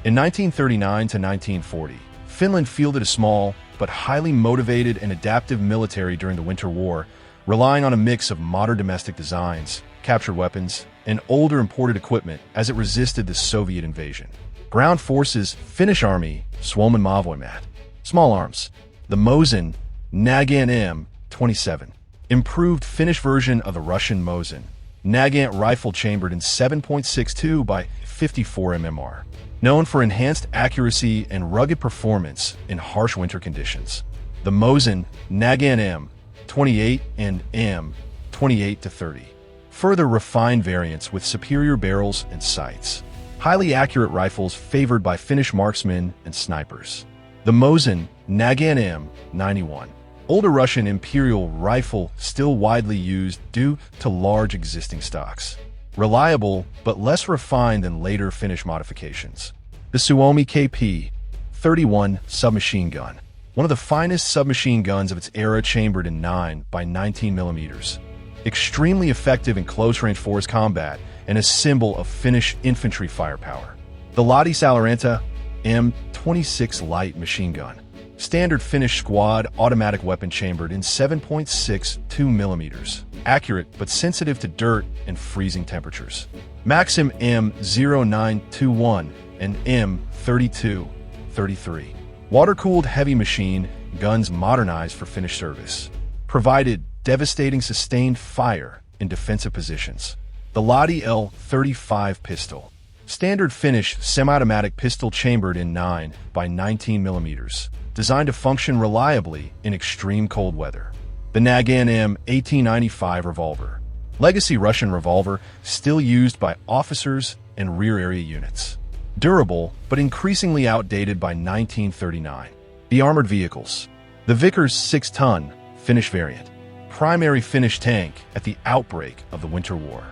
In 1939 to 1940, Finland fielded a small but highly motivated and adaptive military during the Winter War, relying on a mix of modern domestic designs, captured weapons, and older imported equipment as it resisted the Soviet invasion. Ground forces, Finnish Army, Suomen Maavoimat. Small arms, the Mosin, Nagant M27. Improved Finnish version of the Russian Mosin, Nagant rifle chambered in 7.62 by 54 mmR. Known for enhanced accuracy and rugged performance in harsh winter conditions. The Mosin, Nagant M28 and M28-30. Further refined variants with superior barrels and sights. Highly accurate rifles favored by Finnish marksmen and snipers. The Mosin, Nagant M91. Older Russian Imperial rifle still widely used due to large existing stocks. Reliable, but less refined than later Finnish modifications. The Suomi KP-31 submachine gun. One of the finest submachine guns of its era, chambered in 9 by 19 millimeters. Extremely effective in close-range force combat and a symbol of Finnish infantry firepower. The Lahti Saloranta M26 light machine gun. Standard Finnish squad automatic weapon chambered in 7.62 millimeters. Accurate but sensitive to dirt and freezing temperatures. Maxim M0921 and M32-33. Water-cooled heavy machine guns modernized for Finnish service. Provided devastating sustained fire in defensive positions. The Lahti L35 pistol. Standard Finnish semi-automatic pistol chambered in 9 by 19 millimeters. Designed to function reliably in extreme cold weather. The Nagant M1895 revolver. Legacy Russian revolver still used by officers and rear area units. Durable, but increasingly outdated by 1939. The armored vehicles. The Vickers 6-ton Finnish variant. Primary Finnish tank at the outbreak of the Winter War.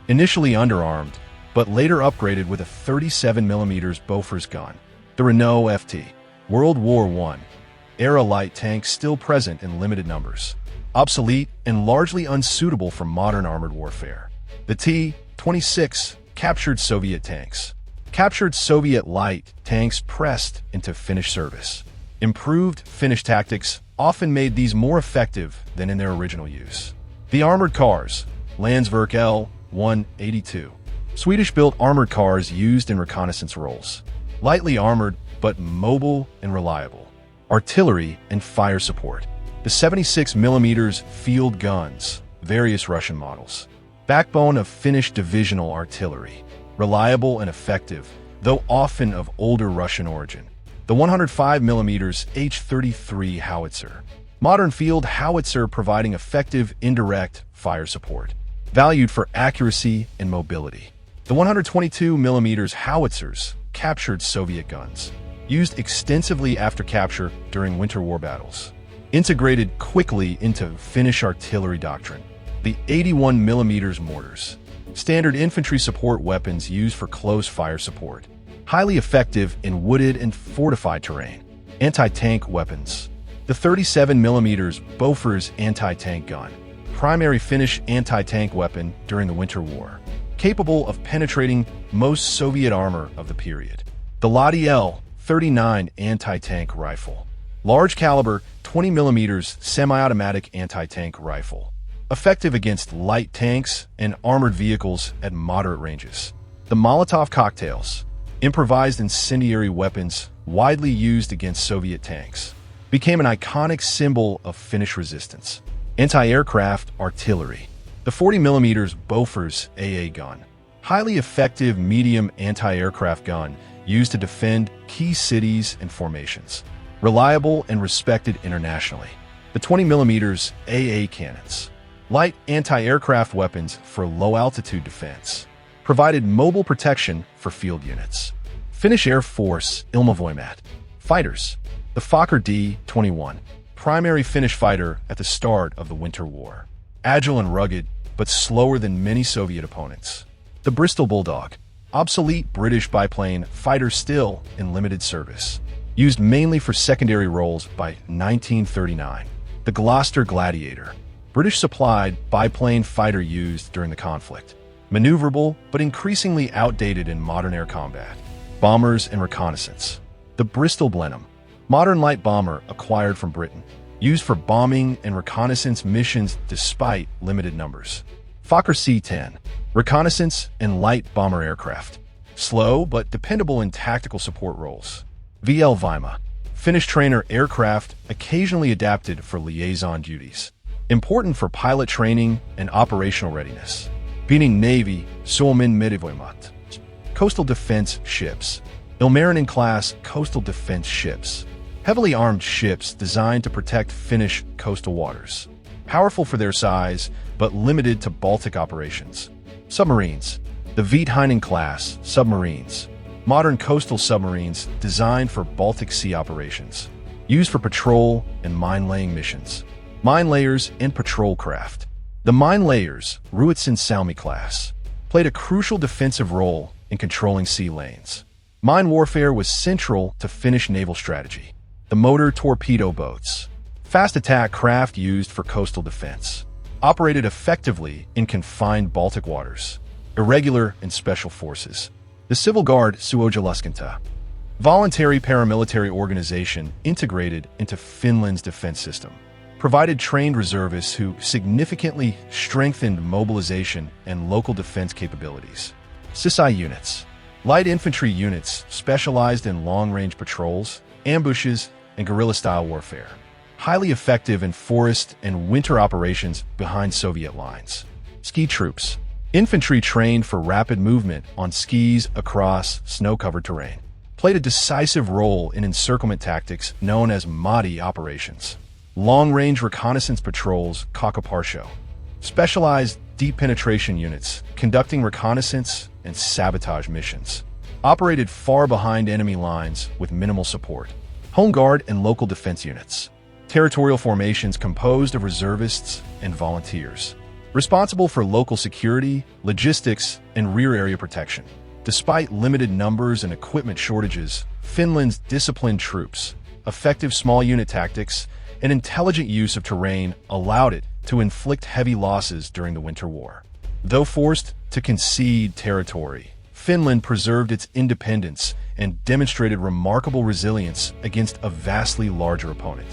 Initially underarmed, but later upgraded with a 37mm Bofors gun. The Renault FT. World War I era light tanks still present in limited numbers. Obsolete and largely unsuitable for modern armored warfare. The T-26 captured Soviet tanks. Captured Soviet light tanks pressed into Finnish service. Improved Finnish tactics often made these more effective than in their original use. The armored cars, Landsverk L-182. Swedish-built armored cars used in reconnaissance roles. Lightly armored, but mobile and reliable. Artillery and fire support. The 76mm field guns, various Russian models. Backbone of Finnish divisional artillery. Reliable and effective, though often of older Russian origin. The 105mm H-33 howitzer. Modern field howitzer providing effective indirect fire support. Valued for accuracy and mobility. The 122mm howitzers, captured Soviet guns. Used extensively after capture during Winter War battles. Integrated quickly into Finnish artillery doctrine. The 81mm mortars. Standard infantry support weapons used for close fire support. Highly effective in wooded and fortified terrain. Anti-tank weapons. The 37mm Bofors anti-tank gun. Primary Finnish anti-tank weapon during the Winter War. Capable of penetrating most Soviet armor of the period. The Lahti L-39 anti-tank rifle. Large caliber 20mm semi-automatic anti-tank rifle. Effective against light tanks and armored vehicles at moderate ranges. The Molotov cocktails. Improvised incendiary weapons widely used against Soviet tanks. Became an iconic symbol of Finnish resistance. Anti-aircraft artillery. The 40mm Bofors AA gun. Highly effective medium anti-aircraft gun used to defend key cities and formations. Reliable and respected internationally. The 20mm AA cannons. Light anti-aircraft weapons for low-altitude defense. Provided mobile protection for field units. Finnish Air Force Ilmavoimat. Fighters. The Fokker D-21. Primary Finnish fighter at the start of the Winter War. Agile and rugged, but slower than many Soviet opponents. The Bristol Bulldog. Obsolete British biplane fighter still in limited service. Used mainly for secondary roles by 1939. The Gloucester Gladiator. British-supplied biplane fighter used during the conflict. Maneuverable, but increasingly outdated in modern air combat. bombers and reconnaissance. The Bristol Blenheim, modern light bomber acquired from Britain, used for bombing and reconnaissance missions despite limited numbers. Fokker C-10, reconnaissance and light bomber aircraft, slow but dependable in tactical support roles. VL Vima, Finnish trainer aircraft occasionally adapted for liaison duties, important for pilot training and operational readiness. Finnish Navy, Suomen merivoimat, coastal defense ships. Ilmarinen-class coastal defense ships, heavily armed ships designed to protect Finnish coastal waters. Powerful for their size, but limited to Baltic operations. Submarines, the Viitainen-class submarines, modern coastal submarines designed for Baltic Sea operations, used for patrol and mine-laying missions. Mine layers and patrol craft. The mine layers, Ruotsin-Salmi class, played a crucial defensive role in controlling sea lanes. Mine warfare was central to Finnish naval strategy. The motor torpedo boats, fast attack craft used for coastal defense, operated effectively in confined Baltic waters. Irregular and special forces. The Civil Guard Suojalaskunta, voluntary paramilitary organization integrated into Finland's defense system, provided trained reservists who significantly strengthened mobilization and local defense capabilities. SISI units, light infantry units specialized in long-range patrols, ambushes, and guerrilla-style warfare, highly effective in forest and winter operations behind Soviet lines. Ski troops, infantry trained for rapid movement on skis across snow-covered terrain, played a decisive role in encirclement tactics known as Madi operations. Long-range reconnaissance patrols, Kakaparsho, specialized deep penetration units conducting reconnaissance and sabotage missions, operated far behind enemy lines with minimal support. Home Guard and local defense units, territorial formations composed of reservists and volunteers, responsible for local security, logistics, and rear area protection. Despite limited numbers and equipment shortages, Finland's disciplined troops, effective small unit tactics, and intelligent use of terrain allowed it to inflict heavy losses during the Winter War. Though forced to concede territory, Finland preserved its independence and demonstrated remarkable resilience against a vastly larger opponent.